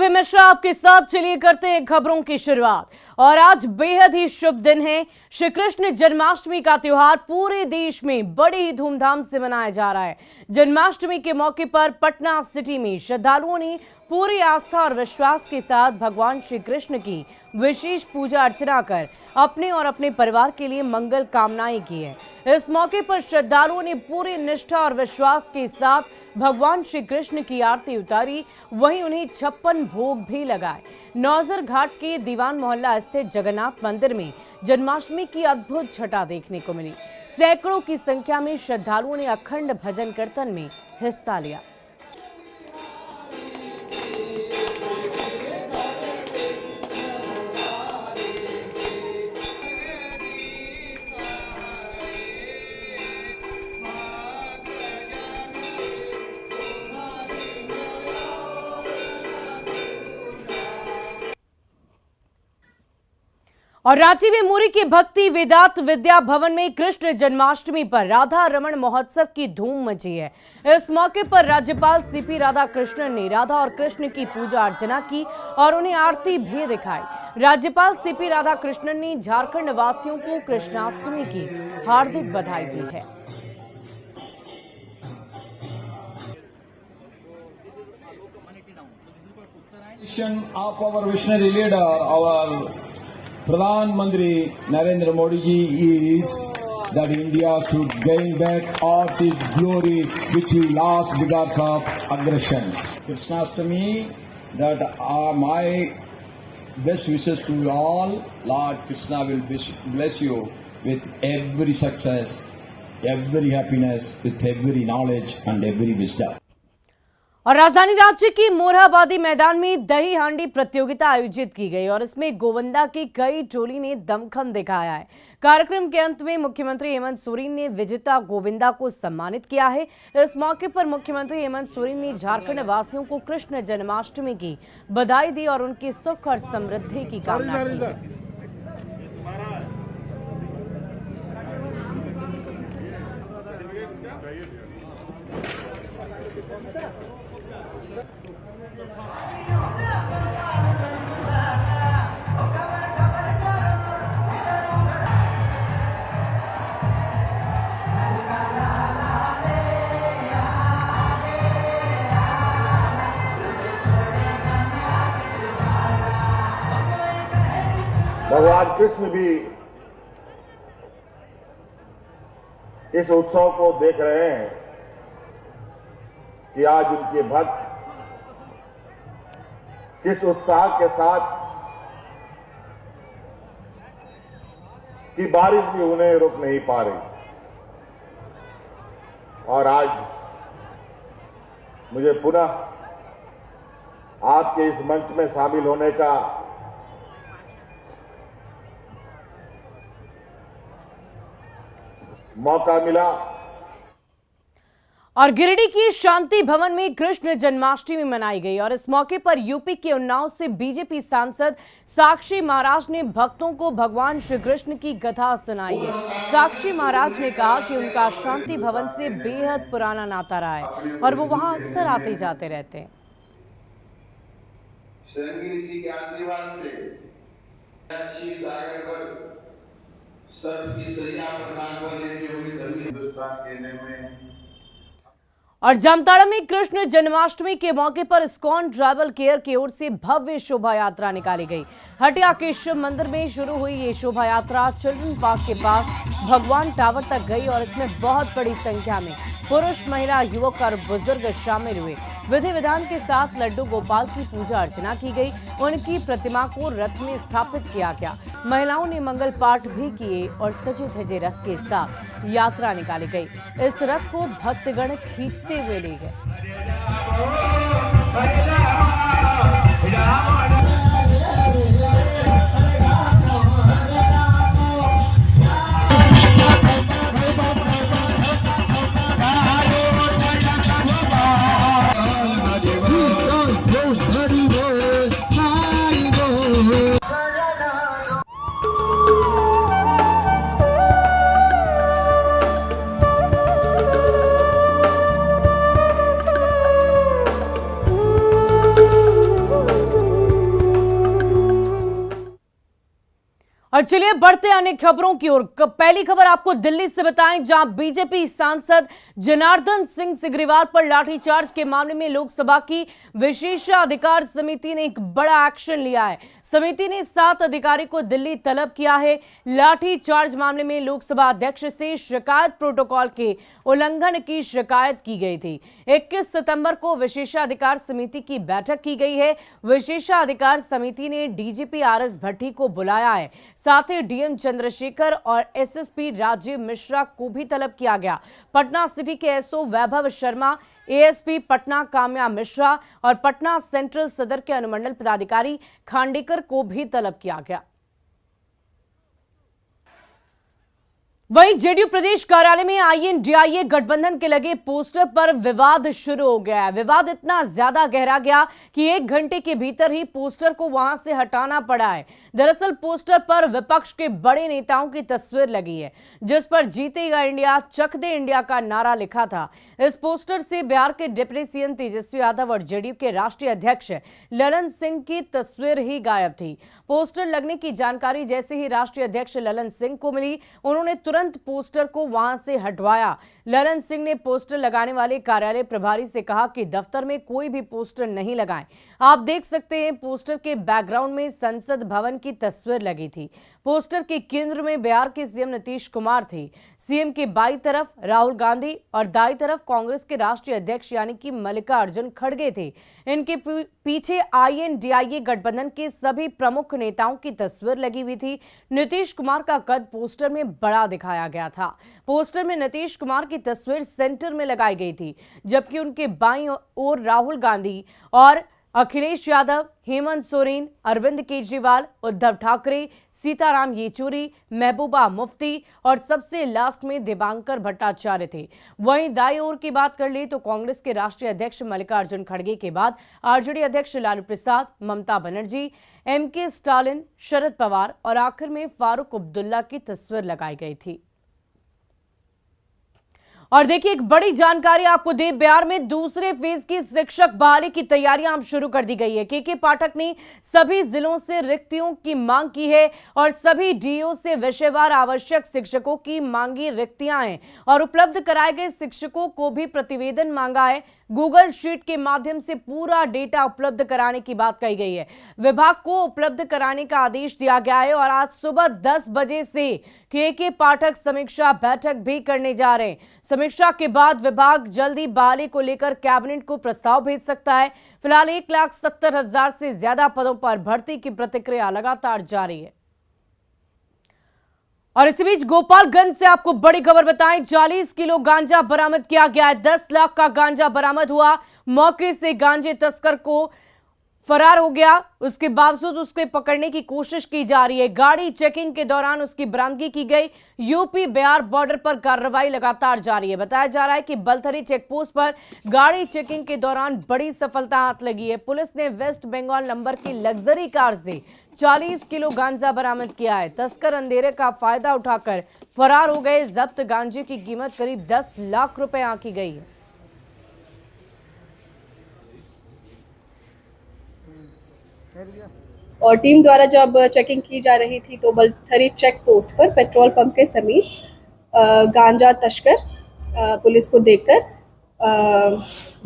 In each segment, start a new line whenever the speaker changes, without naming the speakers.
सुबह मिश्रा आपके साथ, चलिए करते हैं खबरों की शुरुआत। और आज बेहद ही शुभ दिन है। श्री कृष्ण जन्माष्टमी का त्योहार पूरे देश में बड़ी ही धूमधाम से मनाया जा रहा है। जन्माष्टमी के मौके पर पटना सिटी में श्रद्धालुओं ने पूरी आस्था और विश्वास के साथ भगवान श्री कृष्ण की विशेष पूजा अर्चना कर अपने और अपने परिवार के लिए मंगल कामनाएं की है। इस मौके पर श्रद्धालुओं ने पूरी निष्ठा और विश्वास के साथ भगवान श्री कृष्ण की आरती उतारी, वहीं उन्हें 56 भोग भी लगाए। नौजर घाट के दीवान मोहल्ला स्थित जगन्नाथ मंदिर में जन्माष्टमी की अद्भुत छटा देखने को मिली। सैकड़ों की संख्या में श्रद्धालुओं ने अखंड भजन कीर्तन में हिस्सा लिया। और रांची में मुरी के भक्ति वेदांत विद्या भवन में कृष्ण जन्माष्टमी पर राधा रमण महोत्सव की धूम मची है। इस मौके पर राज्यपाल सीपी राधाकृष्णन ने राधा और कृष्ण की पूजा अर्चना की और उन्हें आरती भी दिखाई। राज्यपाल सीपी राधाकृष्णन ने झारखंड वासियों को कृष्णाष्टमी की हार्दिक बधाई दी है।
Of our visionary leader, our Pradhan Mantri Narendra Modi ji is that India should gain back all its glory which we lost because of aggression. Krishnastami, that are my best wishes to you all. Lord Krishna will bless you with every success, every happiness, with every knowledge and every wisdom.
और राजधानी राज्य की मोरहाबादी मैदान में दही हांडी प्रतियोगिता आयोजित की गई और इसमें गोविंदा की कई टोली ने दमखम दिखाया है। कार्यक्रम के अंत में मुख्यमंत्री हेमंत सोरेन ने विजेता गोविंदा को सम्मानित किया है। इस मौके पर मुख्यमंत्री हेमंत सोरेन ने झारखंड वासियों को कृष्ण जन्माष्टमी की बधाई दी और उनकी सुख और समृद्धि की कामना की।
भगवान कृष्ण भी इस उत्सव को देख रहे हैं कि आज उनके भक्त किस उत्साह के साथ कि बारिश भी उन्हें रोक नहीं पा रही। और आज मुझे पुनः आपके इस मंच में शामिल होने का मौका मिला।
और गिरिडीह की शांति भवन में कृष्ण जन्माष्टमी मनाई गई और इस मौके पर यूपी के उन्नाव से बीजेपी सांसद साक्षी महाराज ने भक्तों को भगवान श्री कृष्ण की कथा सुनाई है। साक्षी महाराज ने कहा कि उनका शांति भवन से बेहद पुराना नाता रहा है और वो वहां अक्सर आते जाते रहते हैं।
के आशीर्वाद से
और जामताड़ा में कृष्ण जन्माष्टमी के मौके पर इस्कॉन ट्रैवल केयर की ओर से भव्य शोभा यात्रा निकाली गई। हटिया के शिव मंदिर में शुरू हुई ये शोभा यात्रा चिल्ड्रन पार्क के पास भगवान टावर तक गई और इसमें बहुत बड़ी संख्या में पुरुष, महिला, युवक और बुजुर्ग शामिल हुए। विधि विधान के साथ लड्डू गोपाल की पूजा अर्चना की गई। उनकी प्रतिमा को रथ में स्थापित किया गया। महिलाओं ने मंगल पाठ भी किए और सजे धजे रथ के साथ यात्रा निकाली गई। इस रथ को भक्तगण खींचते हुए ले गए। और चलिए बढ़ते हैं अन्य खबरों की ओर। पहली खबर आपको दिल्ली से बताएं, जहां बीजेपी सांसद जनार्दन सिंह सिग्रीवाल पर लाठीचार्ज के मामले में लोकसभा की विशेषाधिकार समिति ने एक बड़ा एक्शन लिया है। समिति ने 7 अधिकारी को दिल्ली तलब किया है। लाठीचार्ज मामले में लोकसभा अध्यक्ष से शिकायत प्रोटोकॉल के उल्लंघन की शिकायत की गई थी। 21 सितंबर को विशेषाधिकार समिति की बैठक की गई है। विशेषाधिकार समिति ने डीजीपी आरएस भट्टी को बुलाया है। साथ ही डीएम चंद्रशेखर और एसएसपी राजीव मिश्रा को भी तलब किया गया। पटना सिटी के एसओ वैभव शर्मा, एएसपी पटना काम्या मिश्रा और पटना सेंट्रल सदर के अनुमंडल पदाधिकारी खांडेकर को भी तलब किया गया। वहीं जेडीयू प्रदेश कार्यालय में आईएनडीआईए गठबंधन के लगे पोस्टर पर विवाद शुरू हो गया है। विवाद इतना ज्यादा गहरा गया कि 1 घंटे के भीतर ही पोस्टर को वहां से हटाना पड़ा है। दरअसल पोस्टर पर विपक्ष के बड़े नेताओं की तस्वीर लगी है, जिस पर जीतेगा इंडिया, चक दे इंडिया का नारा लिखा था। इस पोस्टर से बिहार के डिप्टी सीएम तेजस्वी यादव और जेडीयू के राष्ट्रीय अध्यक्ष ललन सिंह की तस्वीर ही गायब थी। पोस्टर लगने की जानकारी जैसे ही राष्ट्रीय अध्यक्ष ललन सिंह को मिली, उन्होंने तुरंत पोस्टर को वहां से हटवाया। ललन सिंह ने पोस्टर लगाने वाले कार्यालय प्रभारी से कहा कि दफ्तर में कोई भी पोस्टर नहीं लगाएं। आप देख सकते हैं पोस्टर के बैकग्राउंड में संसद भवन की तस्वीर लगी थी। पोस्टर के केंद्र में बिहार के सीएम नीतीश कुमार थे। सीएम के बाईं तरफ राहुल गांधी और दाईं तरफ कांग्रेस के राष्ट्रीय अध्यक्ष यानी कि मल्लिकार्जुन खड़गे थे। इनके पीछे आईएनडीआईए गठबंधन के सभी प्रमुख नेताओं की तस्वीर लगी हुई थी। नीतीश कुमार का कद पोस्टर में बड़ा दिखाया गया था। पोस्टर में नीतीश कुमार की तस्वीर सेंटर में लगाई गई थी, जबकि उनके बाईं ओर राहुल गांधी और अखिलेश यादव, हेमंत सोरेन, अरविंद केजरीवाल, उद्धव ठाकरे, सीताराम येचुरी, महबूबा मुफ्ती और सबसे लास्ट में दिबांकर भट्टाचार्य थे। वहीं दाईं ओर की बात कर ली तो कांग्रेस के राष्ट्रीय अध्यक्ष मल्लिकार्जुन खड़गे के बाद आरजेडी अध्यक्ष लालू प्रसाद, ममता बनर्जी, एमके स्टालिन, शरद पवार और आखिर में फारूक अब्दुल्ला की तस्वीर लगाई गई थी। और देखिए एक बड़ी जानकारी आपको दे, बिहार में दूसरे फेज की शिक्षक बहाली की तैयारियां अब शुरू कर दी गई है। के पाठक ने सभी जिलों से रिक्तियों की मांग की है और सभी डीओ से विषयवार आवश्यक शिक्षकों की मांगी रिक्तियां हैं और उपलब्ध कराए गए शिक्षकों को भी प्रतिवेदन मांगा है। गूगल शीट के माध्यम से पूरा डेटा उपलब्ध कराने की बात कही गई है। विभाग को उपलब्ध कराने का आदेश दिया गया है और आज सुबह 10 बजे से के पाठक समीक्षा बैठक भी करने जा रहे हैं। समीक्षा के बाद विभाग जल्दी बहाली को लेकर कैबिनेट को प्रस्ताव भेज सकता है। फिलहाल 1,70,000 से ज्यादा पदों पर भर्ती की प्रक्रिया लगातार जारी है। और इसी बीच गोपालगंज से आपको बड़ी खबर बताएं, 40 किलो गांजा बरामद किया गया है। 10 लाख का गांजा बरामद हुआ। मौके से गांजे तस्कर को फरार हो गया, उसके बावजूद उसके पकड़ने की कोशिश की जा रही है। गाड़ी चेकिंग के दौरान उसकी बरामदगी की गई। यूपी बिहार बॉर्डर पर कार्रवाई लगातार जारी है। बताया जा रहा है कि बलथरी चेकपोस्ट पर गाड़ी चेकिंग के दौरान बड़ी सफलता हाथ लगी है। पुलिस ने वेस्ट बंगाल नंबर की लग्जरी कार से 40 किलो गांजा बरामद किया है। तस्कर अंधेरे का फायदा उठाकर फरार हो गए। जब्त गांजे की कीमत करीब 10 लाख रुपए आंकी गई है।
और टीम द्वारा जब चेकिंग की जा रही थी तो बलथरी चेक पोस्ट पर पेट्रोल पंप के समीप गांजा तस्कर पुलिस को देखकर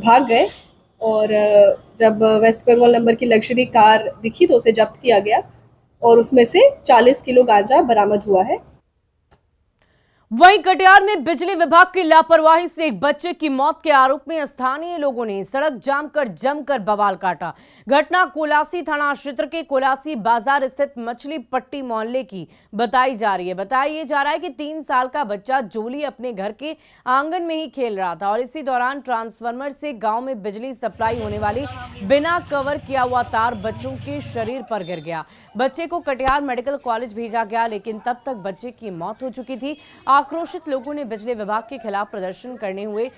भाग गए और जब वेस्ट बंगाल नंबर की लग्जरी कार दिखी तो उसे जब्त किया गया और उसमें से 40 किलो गांजा बरामद हुआ है।
वहीं कटिहार में बिजली विभाग की लापरवाही से एक बच्चे की मौत के आरोप में स्थानीय लोगों ने सड़क जाम कर जमकर बवाल काटा। घटना कोलासी थाना क्षेत्र के कोलासी बाजार स्थित मछली पट्टी मोहल्ले की बताई जा रही है। बताया जा रहा है कि 3 साल का बच्चा जोली अपने घर के आंगन में ही खेल रहा था और इसी दौरान ट्रांसफार्मर से गांव में बिजली सप्लाई होने वाली बिना कवर किया हुआ तार बच्चों के शरीर पर गिर गया। बच्चे को कटिहार मेडिकल कॉलेज भेजा गया, लेकिन तब तक बच्चे की मौत हो चुकी थी। आक्रोशित लोगों ने बिजली विभाग के खिलाफ प्रदर्शन करने हुए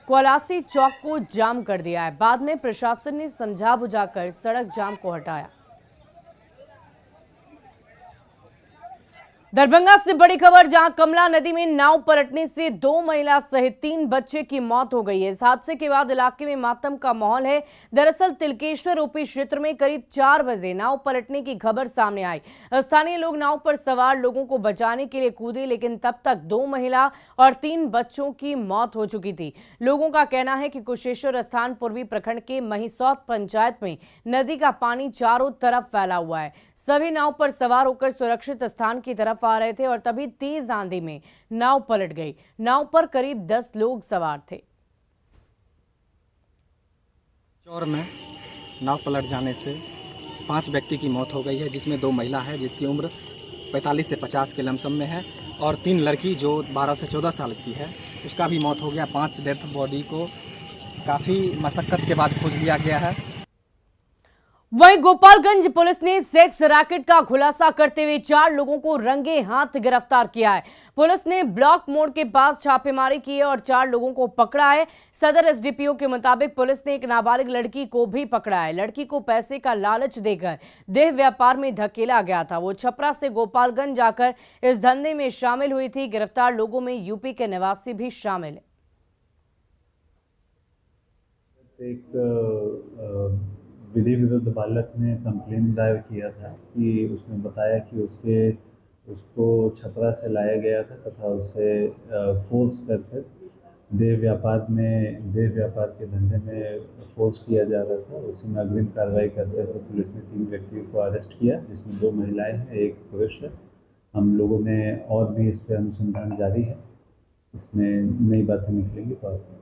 कोलासी चौक को जाम कर दिया है। बाद में प्रशासन ने समझा बुझाकर सड़क जाम को हटाया। दरभंगा से बड़ी खबर, जहां कमला नदी में नाव पलटने से 2 महिला सहित 3 बच्चे की मौत हो गई है। इस हादसे के बाद इलाके में मातम का माहौल है। दरअसल तिलकेश्वर ओपी क्षेत्र में करीब 4 बजे नाव पलटने की खबर सामने आई। स्थानीय लोग नाव पर सवार लोगों को बचाने के लिए कूदे, लेकिन तब तक 2 महिला और 3 बच्चों की मौत हो चुकी थी। लोगों का कहना है कि कुशेश्वर स्थान पूर्वी प्रखंड के महिसौत पंचायत में नदी का पानी चारों तरफ फैला हुआ है। सभी नाव पर सवार होकर सुरक्षित स्थान की तरफ आ रहे थे और तभी तेज आंधी में नाव पलट गई। नाव पर करीब 10 लोग सवार थे।
चौर में नाव पलट जाने से 5 व्यक्ति की मौत हो गई है, जिसमें 2 महिला है जिसकी उम्र 45 से 50 के लमसम में है और 3 लड़की जो 12 से 14 साल की है, उसका भी मौत हो गया। 5 डेथ बॉडी को काफ़ी मशक्कत के बाद खोज लिया गया है।
वहीं गोपालगंज पुलिस ने सेक्स रैकेट का खुलासा करते हुए 4 लोगों को रंगे हाथ गिरफ्तार किया है। पुलिस ने ब्लॉक मोड़ के पास छापेमारी की है और 4 लोगों को पकड़ा है। सदर एसडीपीओ के मुताबिक पुलिस ने एक नाबालिग लड़की को भी पकड़ा है। लड़की को पैसे का लालच देकर देह व्यापार में धकेला गया था। वो छपरा से गोपालगंज जाकर इस धंधे में शामिल हुई थी। गिरफ्तार लोगों में यूपी के निवासी भी शामिल है।
विधि विरुद्ध बालक ने कंप्लेन दायर किया था कि उसने बताया कि उसको छपरा से लाया गया था तथा उसे फोर्स करके देह व्यापार के धंधे में फोर्स किया जा रहा था। उसी में अग्रिम कार्रवाई करते हुए पुलिस ने 3 व्यक्तियों को अरेस्ट किया, जिसमें 2 महिलाएं हैं, 1 पुरुष है। हम लोगों ने और भी इस पर अनुसंधान जारी है, इसमें नई बातें निकलेंगी तो आपको।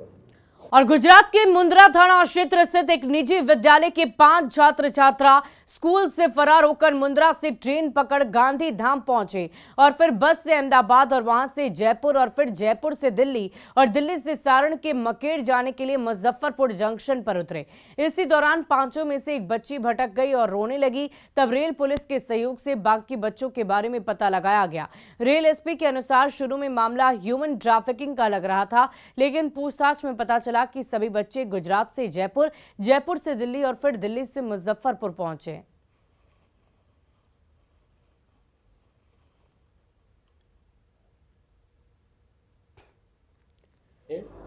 और गुजरात के मुंद्रा थाना क्षेत्र स्थित एक निजी विद्यालय के 5 छात्र छात्रा स्कूल से फरार होकर मुंद्रा से ट्रेन पकड़ गांधी धाम पहुंचे और फिर बस से अहमदाबाद और वहां से जयपुर और फिर जयपुर से दिल्ली और दिल्ली से सारण के मकेर जाने के लिए मुजफ्फरपुर जंक्शन पर उतरे। इसी दौरान 5 में से एक बच्ची भटक गई और रोने लगी। तब रेल पुलिस के सहयोग से बाकी बच्चों के बारे में पता लगाया गया। रेल एसपी के अनुसार शुरू में मामला ह्यूमन ट्रैफिकिंग का लग रहा था, लेकिन पूछताछ में पता चला कि सभी बच्चे गुजरात से जयपुर, जयपुर से दिल्ली और फिर दिल्ली से मुजफ्फरपुर पहुंचे।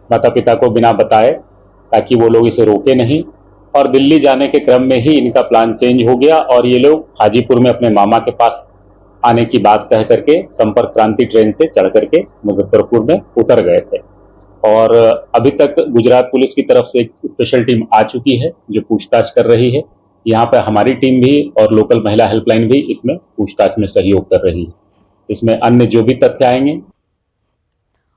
माता पिता को बिना बताए, ताकि वो लोग इसे रोके नहीं। और दिल्ली जाने के क्रम में ही इनका प्लान चेंज हो गया और ये लोग हाजीपुर में अपने मामा के पास आने की बात कह करके संपर्क क्रांति ट्रेन से चढ़ करके मुजफ्फरपुर में उतर गए थे। और अभी तक गुजरात पुलिस की तरफ से एक स्पेशल टीम आ चुकी है जो पूछताछ कर रही है। यहाँ पे हमारी टीम भी और लोकल महिला हेल्पलाइन भी इसमें पूछताछ में सहयोग कर रही है। इसमें अन्य जो भी तथ्य आएंगे।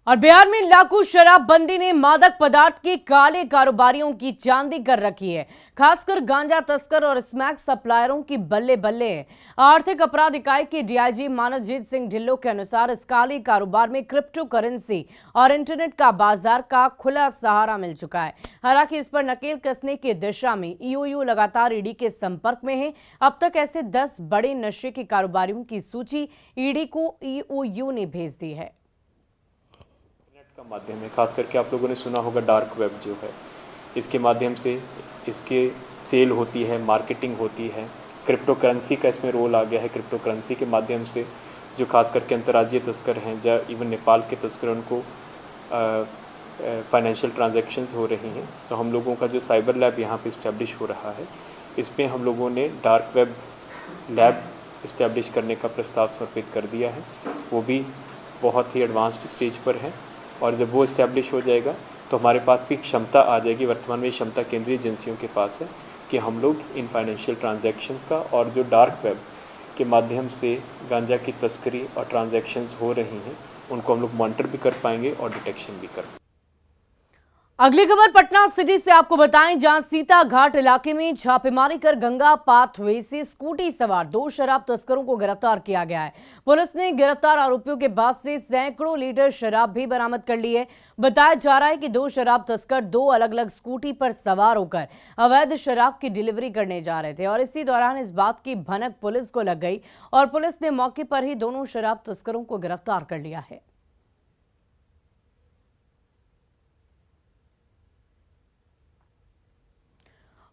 और बिहार में लागू शराबबंदी ने मादक पदार्थ के काले कारोबारियों की चांदी कर रखी है। खासकर गांजा तस्कर और स्मैक सप्लायरों की बल्ले बल्ले है। आर्थिक अपराध इकाई के डीआईजी मानवजीत सिंह ढिल्लों के अनुसार इस काले कारोबार में क्रिप्टो करेंसी और इंटरनेट का बाजार का खुला सहारा मिल चुका है। हालांकि इस पर नकेल कसने की दिशा में ईओयू लगातार ईडी के संपर्क में है। अब तक ऐसे 10 बड़े नशे के कारोबारियों की सूची ईडी को ईओयू ने भेज दी है।
का माध्यम है, खास करके आप लोगों ने सुना होगा डार्क वेब जो है, इसके माध्यम से इसके सेल होती है, मार्केटिंग होती है। क्रिप्टो करेंसी का इसमें रोल आ गया है। क्रिप्टो करेंसी के माध्यम से जो खास करके अंतर्राज्यीय तस्कर हैं, या इवन नेपाल के तस्कर, उनको फाइनेंशियल ट्रांजैक्शंस हो रही हैं। तो हम लोगों का जो साइबर लैब यहाँ पे इस्टेब्लिश हो रहा है, इसमें हम लोगों ने डार्क वेब लैब इस्टेब्लिश करने का प्रस्ताव समर्पित कर दिया है। वो भी बहुत ही एडवांस्ड स्टेज पर है और जब वो इस्टेब्लिश हो जाएगा तो हमारे पास भी क्षमता आ जाएगी। वर्तमान में क्षमता केंद्रीय एजेंसियों के पास है कि हम लोग इन फाइनेंशियल ट्रांजैक्शंस का और जो डार्क वेब के माध्यम से गांजा की तस्करी और ट्रांजैक्शंस हो रही हैं, उनको हम लोग मॉनिटर भी कर पाएंगे और डिटेक्शन भी कर पाएंगे।
अगली खबर पटना सिटी से आपको बताएं, जहां सीता घाट इलाके में छापेमारी कर गंगा पाथवे से स्कूटी सवार 2 शराब तस्करों को गिरफ्तार किया गया है। पुलिस ने गिरफ्तार आरोपियों के पास से सैकड़ों लीटर शराब भी बरामद कर ली है। बताया जा रहा है कि 2 शराब तस्कर 2 अलग अलग स्कूटी पर सवार होकर अवैध शराब की डिलीवरी करने जा रहे थे और इसी दौरान इस बात की भनक पुलिस को लग गई और पुलिस ने मौके पर ही दोनों शराब तस्करों को गिरफ्तार कर लिया है।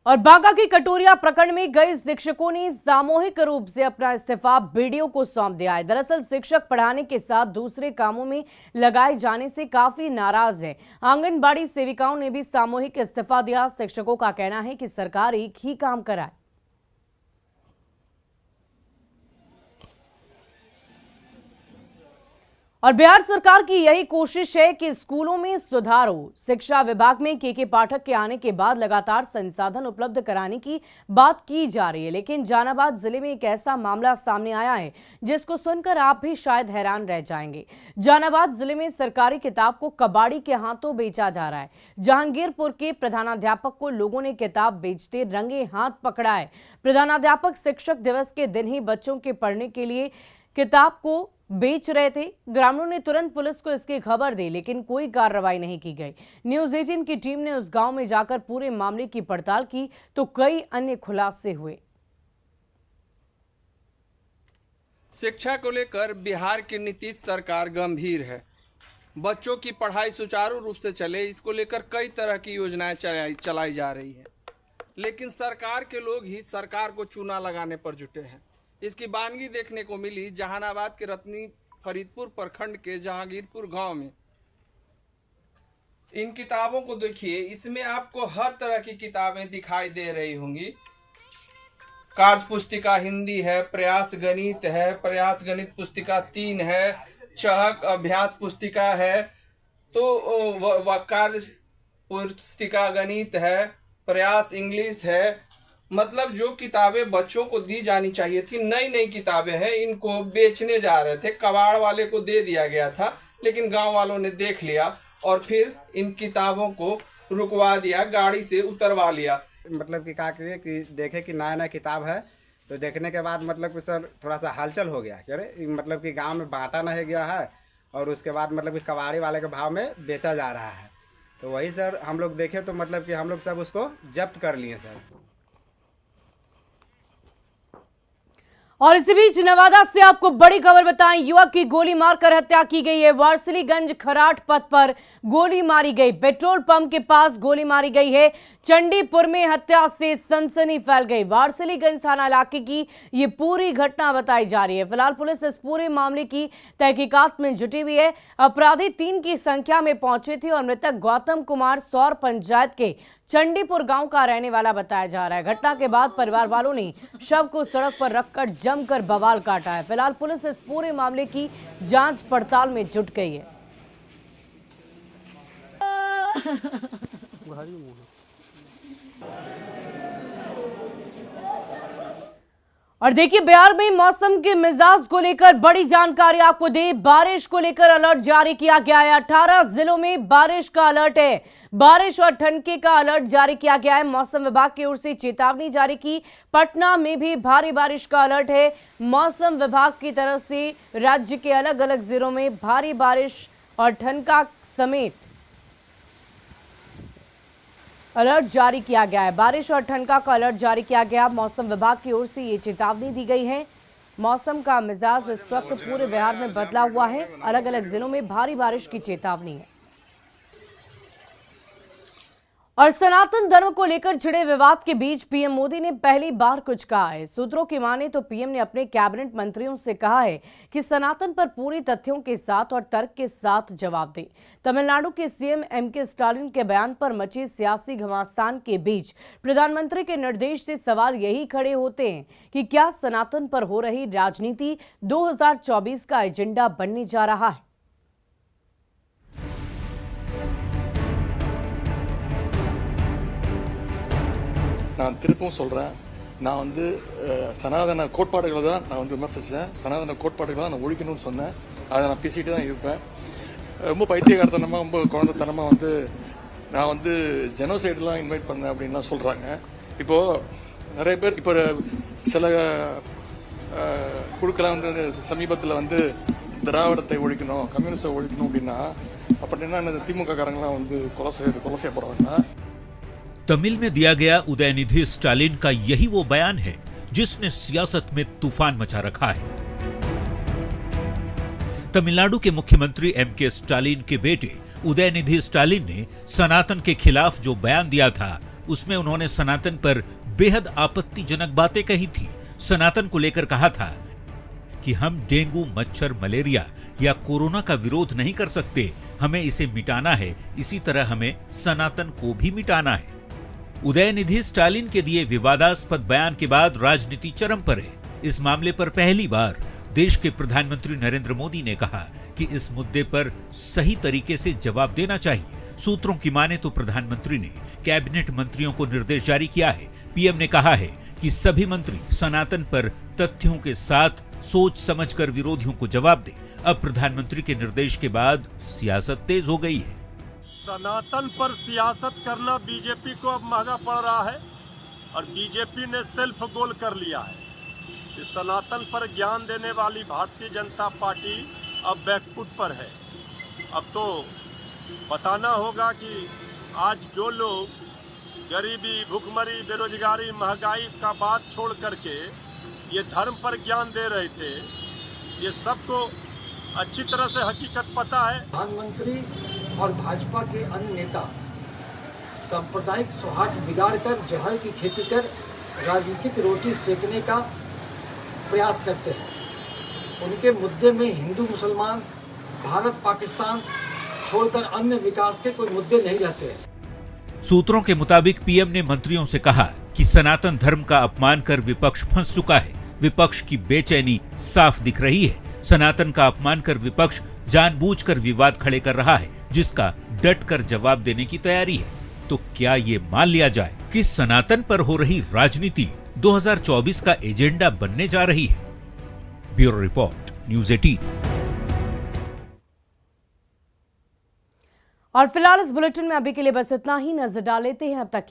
और बांका की कटोरिया प्रकरण में कई शिक्षकों ने सामूहिक रूप से अपना इस्तीफा बीडीओ को सौंप दिया है। दरअसल शिक्षक पढ़ाने के साथ दूसरे कामों में लगाए जाने से काफी नाराज है। आंगनबाड़ी सेविकाओं ने भी सामूहिक इस्तीफा दिया। शिक्षकों का कहना है कि सरकार एक ही काम कराए। और बिहार सरकार की यही कोशिश है कि स्कूलों में सुधार हो। शिक्षा विभाग में के पाठक के आने के बाद लगातार संसाधन उपलब्ध कराने की बात की जा रही है, लेकिन जहानाबाद जिले में एक ऐसा मामला सामने आया है जिसको सुनकर आप भी शायद हैरान रह जाएंगे। जहानाबाद जिले में सरकारी किताब को कबाड़ी के हाथों बेचा जा रहा है। जहांगीरपुर के प्रधानाध्यापक को लोगों ने किताब बेचते रंगे हाथ पकड़ा है। प्रधानाध्यापक शिक्षक दिवस के दिन ही बच्चों के पढ़ने के लिए किताब को बेच रहे थे। ग्रामीणों ने तुरंत पुलिस को इसकी खबर दी, लेकिन कोई कार्रवाई नहीं की गई। न्यूज़ 18 की टीम ने उस गांव में जाकर पूरे मामले की पड़ताल की तो कई अन्य खुलासे हुए।
शिक्षा को लेकर बिहार की नीतीश सरकार गंभीर है। बच्चों की पढ़ाई सुचारू रूप से चले, इसको लेकर कई तरह की योजनाएं चलाई जा रही है, लेकिन सरकार के लोग ही सरकार को चूना लगाने पर जुटे हैं। इसकी बानगी देखने को मिली जहानाबाद के रत्नी फरीदपुर प्रखंड के जहांगीरपुर गांव में। इन किताबों को देखिए, इसमें आपको हर तरह की किताबें दिखाई दे रही होंगी। कार्य पुस्तिका हिंदी है, प्रयास गणित है, प्रयास गणित पुस्तिका 3 है, चहक अभ्यास पुस्तिका है, तो कार्य पुस्तिका गणित है, प्रयास इंग्लिश है। मतलब जो किताबें बच्चों को दी जानी चाहिए थी, नई नई किताबें हैं, इनको बेचने जा रहे थे। कबाड़ वाले को दे दिया गया था, लेकिन गांव वालों ने देख लिया और फिर इन किताबों को रुकवा दिया, गाड़ी से उतरवा लिया।
मतलब कि क्या करिए कि देखे कि नया नया किताब है, तो देखने के बाद मतलब कि सर थोड़ा सा हलचल हो गया। अरे मतलब कि गांव में बांटा नहीं गया है और उसके बाद मतलब कि कबाड़ी वाले के भाव में बेचा जा रहा है। तो वही सर हम लोग देखे तो मतलब कि हम लोग सब उसको जब्त कर लिए सर।
और इसी बीच नवादा से आपको बड़ी खबर बताएं, युवक की गोली मारकर हत्या की गई है। वारसिलीगंज खराट पथ पर गोली मारी गई। पेट्रोल पंप के पास गोली मारी गई है। चंडीपुर में हत्या से सनसनी फैल गई। वारसिलीगंज थाना इलाके की ये पूरी घटना बताई जा रही है। फिलहाल पुलिस इस पूरे मामले की तहकीकात में जुटी हुई है। अपराधी 3 की संख्या में पहुंचे थे और मृतक गौतम कुमार सौर पंचायत के चंडीपुर गांव का रहने वाला बताया जा रहा है। घटना के बाद परिवार वालों ने शव को सड़क पर रखकर जमकर बवाल काटा है। फिलहाल पुलिस इस पूरे मामले की जांच पड़ताल में जुट गई है। और देखिए, बिहार में मौसम के मिजाज को लेकर बड़ी जानकारी आपको दे। बारिश को लेकर अलर्ट जारी किया गया है। 18 जिलों में बारिश का अलर्ट है। बारिश और ठनके का अलर्ट जारी किया गया है। मौसम विभाग की ओर से चेतावनी जारी की। पटना में भी भारी बारिश का अलर्ट है। मौसम विभाग की तरफ से राज्य के अलग अलग जिलों में भारी बारिश और ठनका समेत अलर्ट जारी किया गया है। बारिश और ठनका का अलर्ट जारी किया गया। मौसम विभाग की ओर से ये चेतावनी दी गई है। मौसम का मिजाज इस वक्त पूरे बिहार में बदला हुआ है। अलग अलग जिलों में भारी बारिश की चेतावनी है। और सनातन धर्म को लेकर छिड़े विवाद के बीच पीएम मोदी ने पहली बार कुछ कहा है। सूत्रों की माने तो पीएम ने अपने कैबिनेट मंत्रियों से कहा है कि सनातन पर पूरी तथ्यों के साथ और तर्क के साथ जवाब दें। तमिलनाडु के सीएम एमके स्टालिन के बयान पर मची सियासी घमासान के बीच प्रधानमंत्री के निर्देश से सवाल यही खड़े होते हैं कि क्या सनातन पर हो रही राजनीति 2024 का एजेंडा बनने जा रहा है।
நான் திருப்பவும் சொல்கிறேன், நான் வந்து சனாதன கோட்பாடுகளை தான் நான் வந்து விமர்சித்தேன். சனாதன கோட்பாடுகளை தான் நான் ஒழிக்கணும்னு சொன்னேன். அதை நான் பேசிகிட்டு தான் இருப்பேன். ரொம்ப பைத்தியகாரத்தனமாக ரொம்ப குழந்தைத்தனமாக வந்து நான் வந்து ஜெனோசைடெலாம் இன்வைட் பண்ணேன் அப்படின்லாம் சொல்கிறாங்க. இப்போது நிறைய பேர் இப்போ சில குழுக்கெல்லாம் வந்து சமீபத்தில் வந்து திராவிடத்தை ஒழிக்கணும், கம்யூனிஸ்டை ஒழிக்கணும் அப்படின்னா அப்படின்னா இந்த திமுக காரங்களாம் வந்து கொலை செய்யப்படுறாங்கன்னா।
तमिल में दिया गया उदयनिधि स्टालिन का यही वो बयान है जिसने सियासत में तूफान मचा रखा है। तमिलनाडु के मुख्यमंत्री एमके स्टालिन के बेटे उदयनिधि स्टालिन ने सनातन के खिलाफ जो बयान दिया था उसमें उन्होंने सनातन पर बेहद आपत्तिजनक बातें कही थी। सनातन को लेकर कहा था कि हम डेंगू, मच्छर, मलेरिया या कोरोना का विरोध नहीं कर सकते, हमें इसे मिटाना है, इसी तरह हमें सनातन को भी मिटाना है। उदयनिधि स्टालिन के दिए विवादास्पद बयान के बाद राजनीति चरम पर है। इस मामले पर पहली बार देश के प्रधानमंत्री नरेंद्र मोदी ने कहा कि इस मुद्दे पर सही तरीके से जवाब देना चाहिए। सूत्रों की माने तो प्रधानमंत्री ने कैबिनेट मंत्रियों को निर्देश जारी किया है। पीएम ने कहा है कि सभी मंत्री सनातन पर तथ्यों के साथ सोच समझकर विरोधियों को जवाब दें। अब प्रधानमंत्री के निर्देश के बाद सियासत तेज हो गई है।
सनातन पर सियासत करना बीजेपी को अब महंगा पड़ रहा है और बीजेपी ने सेल्फ गोल कर लिया है। इस सनातन पर ज्ञान देने वाली भारतीय जनता पार्टी अब बैकफुट पर है। अब तो बताना होगा कि आज जो लोग गरीबी, भूखमरी, बेरोजगारी, महंगाई का बात छोड़ करके ये धर्म पर ज्ञान दे रहे थे, ये सबको अच्छी तरह से हकीकत पता है।
प्रधानमंत्री और भाजपा के अन्य नेता सांप्रदायिक सौहार्द बिगाड़कर जहल की खेती कर राजनीतिक रोटी सेकने का प्रयास करते हैं। उनके मुद्दे में हिंदू मुसलमान, भारत पाकिस्तान छोड़कर अन्य विकास के कोई मुद्दे नहीं रहते हैं।
सूत्रों के मुताबिक पीएम ने मंत्रियों से कहा कि सनातन धर्म का अपमान कर विपक्ष फंस चुका है। विपक्ष की बेचैनी साफ दिख रही है। सनातन का अपमान कर विपक्ष जानबूझकर विवाद खड़े कर रहा है, जिसका डट कर जवाब देने की तैयारी है। तो क्या ये मान लिया जाए कि सनातन पर हो रही राजनीति 2024 का एजेंडा बनने जा रही है? Bureau report, news 18।
और फिलहाल इस बुलेटिन में अभी के लिए बस इतना ही। नजर डाल लेते हैं अब तक